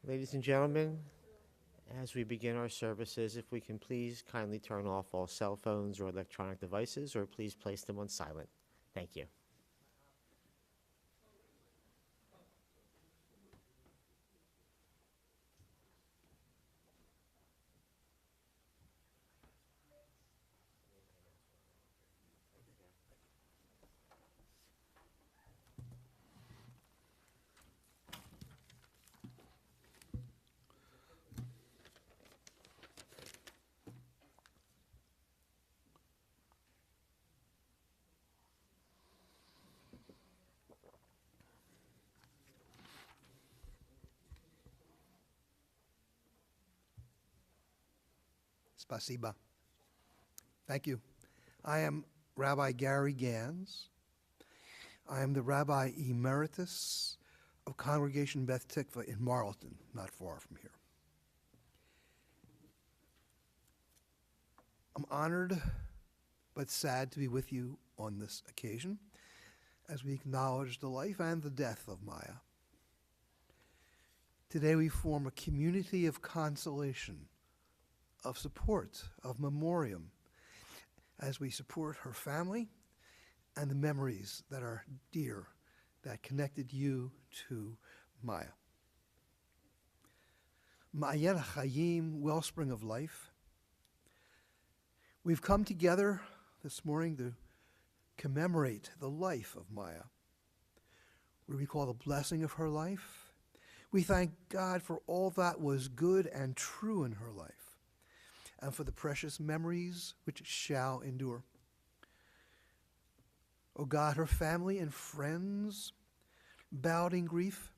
Ladies and gentlemen, as we begin our services, if we can please kindly turn off all cell phones or electronic devices, or please place them on silent. Thank you. Spasiba. Thank you. I am Rabbi Gary Gans. I am the Rabbi Emeritus of Congregation Beth Tikva in Marlton, not far from here. I'm honored but sad to be with you on this occasion as we acknowledge the life and the death of Mayya. Today we form a community of consolation, of support, of memoriam, as we support her family and the memories that are dear that connected you to Mayya. Ma'ayen Chayim, wellspring of life. We've come together this morning to commemorate the life of Mayya. We recall the blessing of her life. We thank God for all that was good and true in her life, and for the precious memories which shall endure. O God, her family and friends, bowed in grief,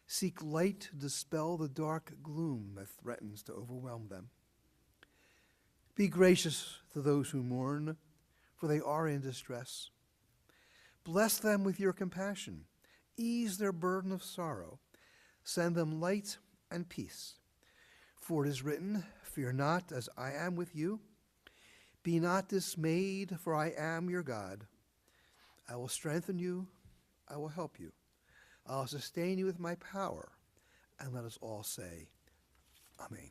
seek light to dispel the dark gloom that threatens to overwhelm them. Be gracious to those who mourn, for they are in distress. Bless them with your compassion. Ease their burden of sorrow. Send them light and peace. For it is written, fear not, as I am with you. Be not dismayed, for I am your God. I will strengthen you. I will help you. I will sustain you with my power. And let us all say, Amen.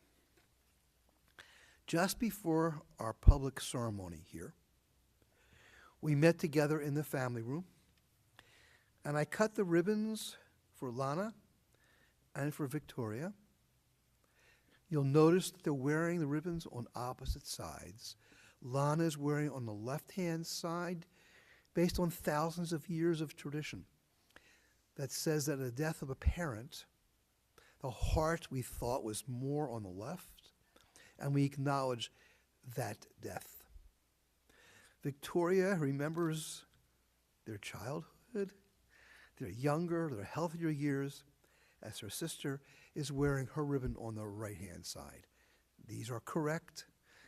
Just before our public ceremony here, we met together in the family room, and I cut the ribbons for Lana and for Victoria. You'll notice that they're wearing the ribbons on opposite sides. Lana is wearing on the left-hand side, based on thousands of years of tradition that says that at the death of a parent, the heart we thought was more on the left, and we acknowledge that death. Victoria remembers their childhood, their younger, their healthier years, as her sister is wearing her ribbon on the right-hand side. These are correct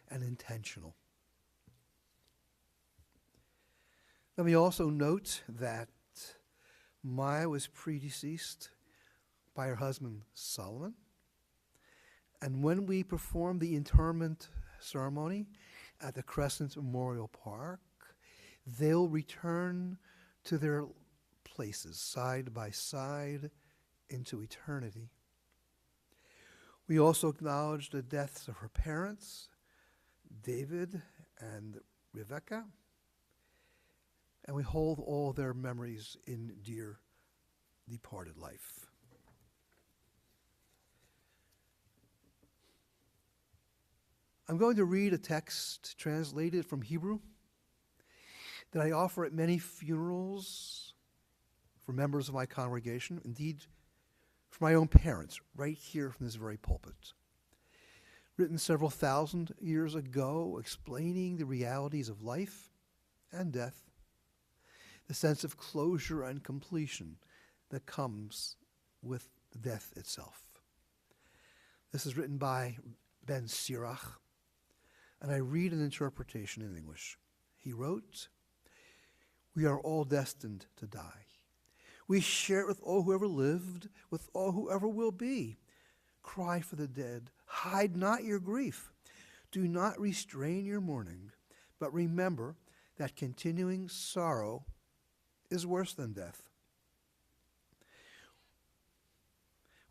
and intentional. Let me also note that Mayya was predeceased by her husband Solomon. And when we perform the interment ceremony at the Crescent Memorial Park, they'll return to their places side by side into eternity. We also acknowledge the deaths of her parents, David and Rebecca, and we hold all their memories in dear departed life. I'm going to read a text translated from Hebrew that I offer at many funerals for members of my congregation, indeed for my own parents, right here from this very pulpit. Written several thousand years ago, explaining the realities of life and death, the sense of closure and completion that comes with death itself. This is written by Ben Sirach, and I read an interpretation in English. He wrote, "We are all destined to die. We share it with all who ever lived, with all who ever will be. Cry for the dead. Hide not your grief. Do not restrain your mourning, but remember that continuing sorrow is worse than death.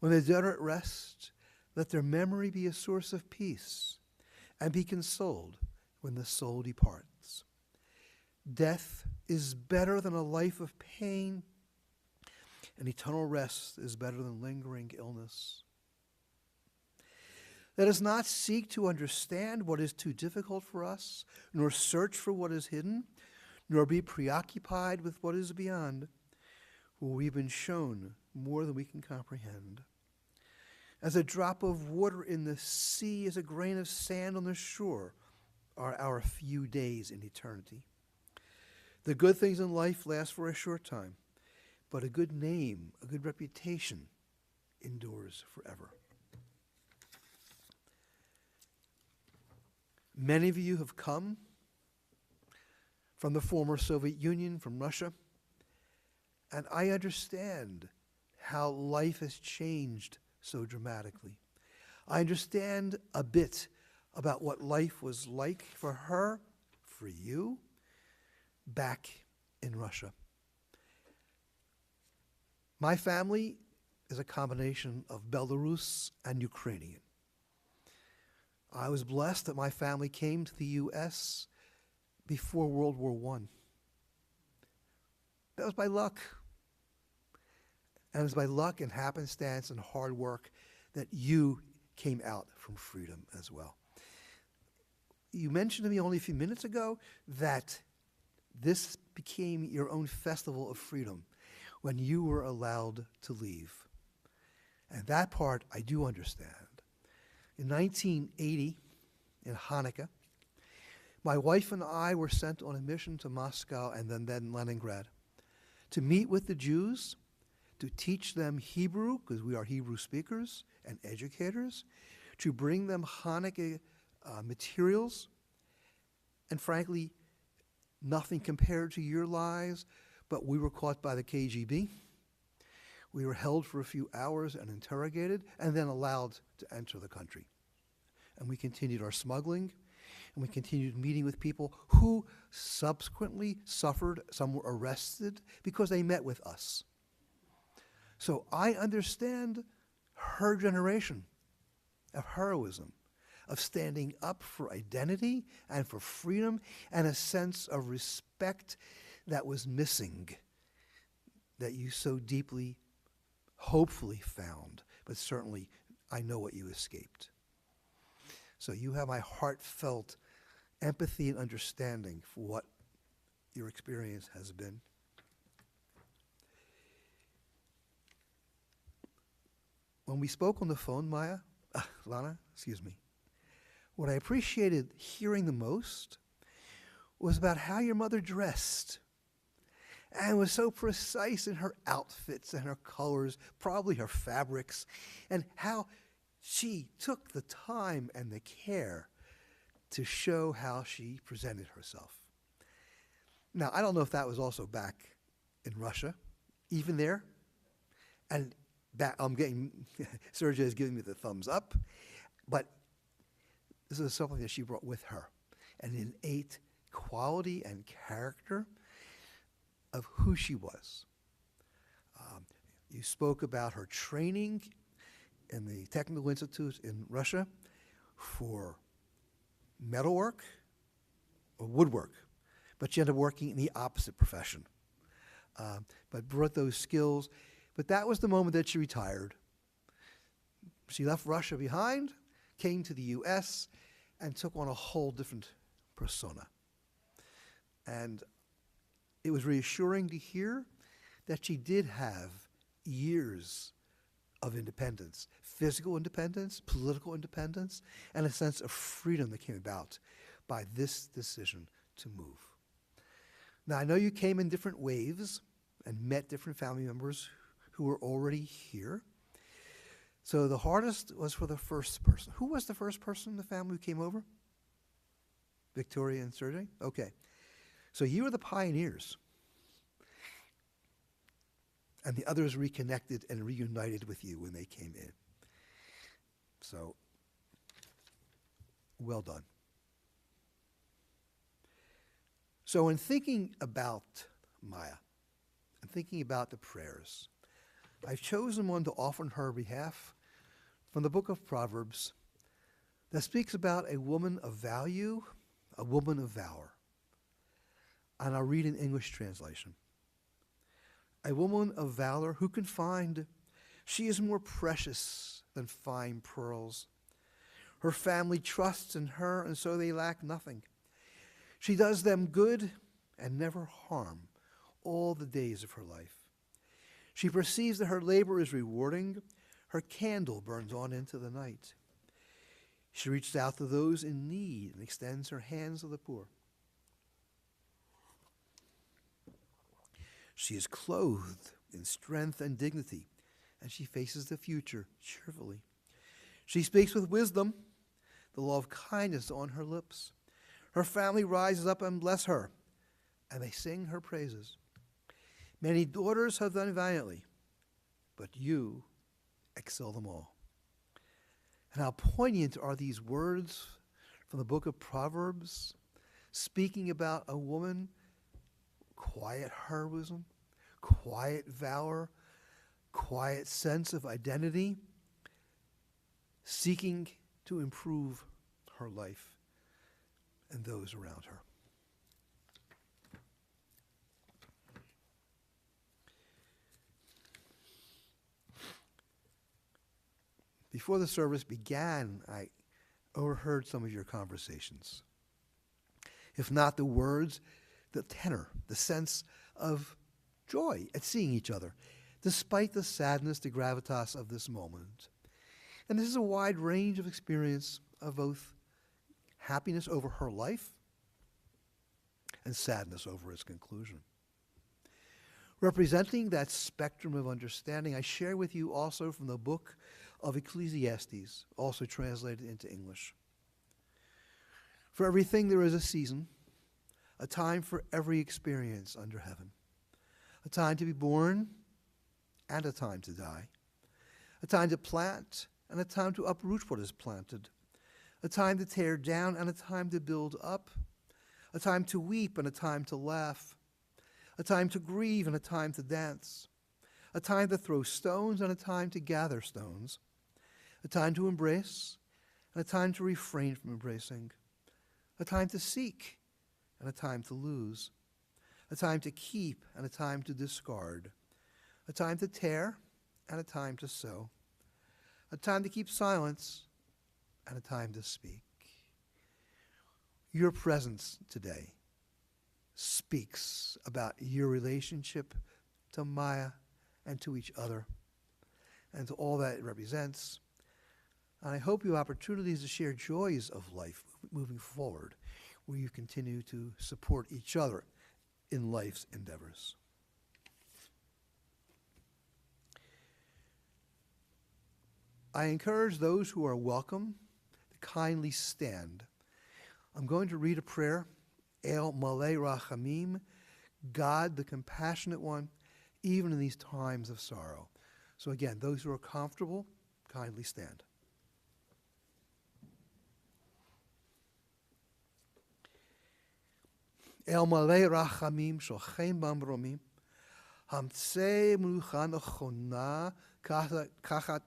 When the dead are at rest, let their memory be a source of peace, and be consoled when the soul departs. Death is better than a life of pain, and eternal rest is better than lingering illness. Let us not seek to understand what is too difficult for us, nor search for what is hidden, nor be preoccupied with what is beyond, for we've been shown more than we can comprehend. As a drop of water in the sea, as a grain of sand on the shore, are our few days in eternity. The good things in life last for a short time, but a good name, a good reputation, endures forever. Many of you have come from the former Soviet Union, from Russia, and I understand how life has changed so dramatically. I understand a bit about what life was like for her, for you, back in Russia. My family is a combination of Belarus and Ukrainian. I was blessed that my family came to the U.S. before World War I. That was by luck. And it was by luck and happenstance and hard work that you came out from freedom as well. You mentioned to me only a few minutes ago that this became your own festival of freedom when you were allowed to leave. And that part I do understand. In 1980, in Hanukkah, my wife and I were sent on a mission to Moscow and then Leningrad to meet with the Jews, to teach them Hebrew, because we are Hebrew speakers and educators, to bring them Hanukkah materials, and frankly, nothing compared to your lives, but we were caught by the KGB. We were held for a few hours and interrogated, and then allowed to enter the country. And we continued our smuggling, and we continued meeting with people who subsequently suffered. Some were arrested because they met with us. So I understand her generation of heroism, of standing up for identity and for freedom and a sense of respect that was missing, that you so deeply, hopefully found, but certainly I know what you escaped. So you have my heartfelt empathy and understanding for what your experience has been. When we spoke on the phone, Lana, what I appreciated hearing the most was about how your mother dressed and was so precise in her outfits and her colors, probably her fabrics, and how she took the time and the care to show how she presented herself. Now, I don't know if that was also back in Russia, even there, and that I'm getting, Sergey is giving me the thumbs up, but this is something that she brought with her, an innate quality and character of who she was. You spoke about her training in the Technical Institute in Russia for metalwork or woodwork, but she ended up working in the opposite profession, but brought those skills. But that was the moment that she retired. She left Russia behind, came to the U.S., and took on a whole different persona. And it was reassuring to hear that she did have years of independence, physical independence, political independence, and a sense of freedom that came about by this decision to move. Now, I know you came in different waves and met different family members who were already here. So the hardest was for the first person. Who was the first person in the family who came over? Victoria and Sergey? Okay. So you were the pioneers. And the others reconnected and reunited with you when they came in. So, well done. So in thinking about Mayya, and thinking about the prayers, I've chosen one to offer on her behalf from the book of Proverbs that speaks about a woman of value, a woman of valor. And I'll read an English translation. A woman of valor who can find, she is more precious than fine pearls. Her family trusts in her, and so they lack nothing. She does them good and never harm all the days of her life. She perceives that her labor is rewarding. Her candle burns on into the night. She reaches out to those in need and extends her hands to the poor. She is clothed in strength and dignity, and she faces the future cheerfully. She speaks with wisdom, the law of kindness on her lips. Her family rises up and bless her, and they sing her praises. Many daughters have done valiantly, but you excel them all. And how poignant are these words from the book of Proverbs, speaking about a woman, quiet heroism, quiet valor, quiet sense of identity, seeking to improve her life and those around her. Before the service began, I overheard some of your conversations. If not the words, the tenor, the sense of joy at seeing each other, despite the sadness, the gravitas of this moment. And this is a wide range of experience of both happiness over her life and sadness over its conclusion. Representing that spectrum of understanding, I share with you also from the book of Ecclesiastes, also translated into English. For everything there is a season, a time for every experience under heaven, a time to be born and a time to die, a time to plant and a time to uproot what is planted, a time to tear down and a time to build up, a time to weep and a time to laugh, a time to grieve and a time to dance, a time to throw stones and a time to gather stones, a time to embrace and a time to refrain from embracing, a time to seek and a time to lose, a time to keep and a time to discard, a time to tear and a time to sow, a time to keep silence and a time to speak. Your presence today speaks about your relationship to Mayya and to each other and to all that it represents. And I hope you have opportunities to share joys of life moving forward, where you continue to support each other in life's endeavors. I encourage those who are welcome to kindly stand. I'm going to read a prayer, El Malei Rachamim, God the compassionate one, even in these times of sorrow. So again, those who are comfortable, kindly stand. El Malei Rachamim, Shochem Bamromim, Hamtsei Mulucha Nochona, Kachat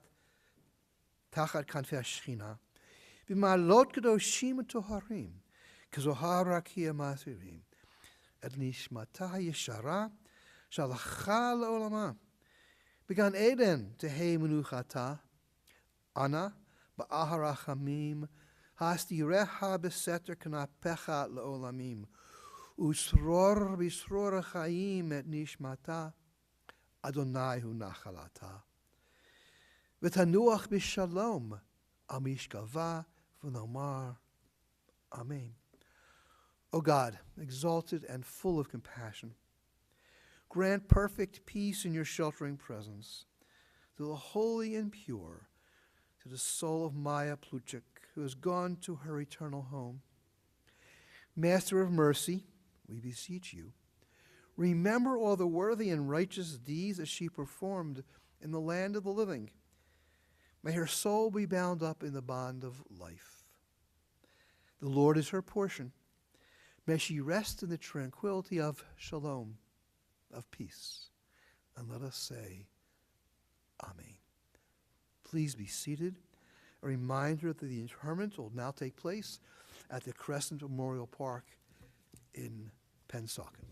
Tachat Kanfei Shechina, B'malot Kedoshim Toharim, Kezohar Rakia Masirim, Et Nishmata Yeshara, Shalacha Le'olama, Began Eden Tehei Menuchata, Ana, Ba'ahar Rachamim, Hastirecha Beseter Kanapecha Le'olamim, Usror Bisror Chaim Et Nishmata, Adonai Hu Nachalata. V'tanuach b'shalom al mishkava v'nomar. Amen. O God, exalted and full of compassion, grant perfect peace in your sheltering presence to the holy and pure, to the soul of Mayya Pluchik, who has gone to her eternal home. Master of mercy, we beseech you, remember all the worthy and righteous deeds that she performed in the land of the living. May her soul be bound up in the bond of life. The Lord is her portion. May she rest in the tranquility of shalom, of peace. And let us say, Amen. Please be seated. A reminder that the interment will now take place at the Crescent Memorial Park in Pennsauken.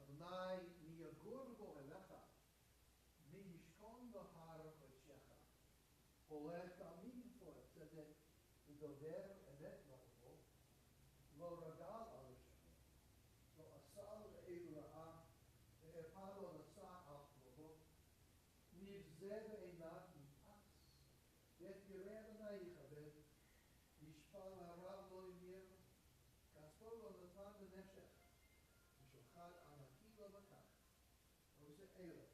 Adonai miyagurgo elecha, miyishkon bahara koshecha, holech amin for tzedek, v'dover emet lachvo, lo ragal aloshem, lo asal eil ra'a, ve'epalo nasa al klobo, nivzev einat mitas, vet yireh Adonai yichabed, yishpal harav lo yimir, kaspo lo natan beneshech, ושוחט ענקי לא לקח, אבל זה אלף.